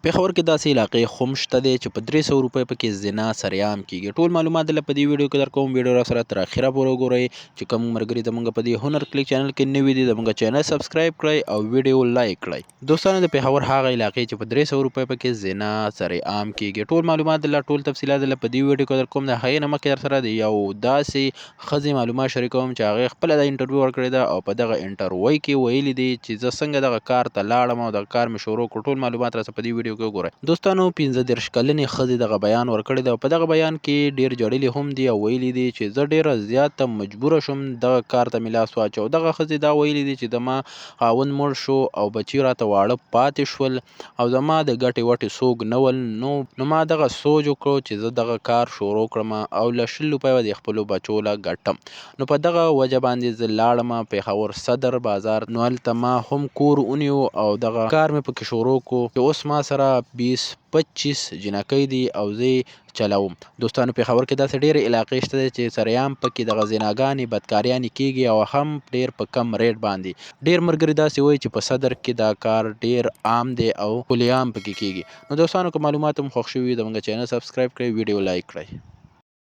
پېښور کې داسې علاقې هم شته دی چې په 300 روپۍ پکې زنا سریعام کیږي. ټول معلومات دلته په دې ویډیو کې درکوم. ویډیو را سره تر اخره پورې وګورئ. چې کوم ملګري زموږ په دې هنر کلیک چینل کې نوي دي زموږ چینل سبسکرایب کړئ او ویډیو لایک کړئ. دوستانو د پېښور هغه علاقې چې په 300 روپۍ پکې زنا سریعام کیږي ټول معلومات دلته ټول تفصیلات دلته په دې ویډیو کې درکوم. د هغې نه مخکې در سره د یو داسې ښځې معلومات شریکوم چې هغې خپله د انټرویو ورکړې ده او په دغه انټرویو کې ویلي دي چې زه څنګه دغه کار ته لاړم او دغه کار مې شروع کړ. ټول معلومات را په دې ویډیو کې وګورئ. دوستانو 15 کلنې ښځې دغه بیان ورکړی دی او په دغه بیان کې ډېر جړلي هم دي او ویلي دي چې زه ډېره زیاته مجبوره شوم دغه کار ته مې لاس واچو. دغه ښځې دا ویلي دي چې زما خاوند مړ شو او بچي راته واړه پاتې شول او زما د ګټې وټې څوک نه ول. نو ما دغه سوچ وکړو چې زه دغه کار شروع کړم او له 100 روپۍ به د خپلو بچو له ګټم. نو په دغه وجه باندې زه لاړم پېښور صدر بازار. نو هلته ما هم کور ونیو او دغه کار مې پکې شروع کړو چې اوس ما سره 20-25 جنکۍ دي او زه چلوم. دوستانو پېښور کې داسې ډېرې علاقې شته دی چې سریعام پکې دغه زناګانې بدکاریانې کیږي او هم ډېر په کم ریټ باندې. ډېر ملګري داسې وایي چې په صدر کې دا کار ډېر عام دی او کلیعام پکې کیږي. نو دوستانو که معلومات مو خوښ شوي وي زموږ چینل سبسکرایب کړئ، ویډیو لایک کړئ.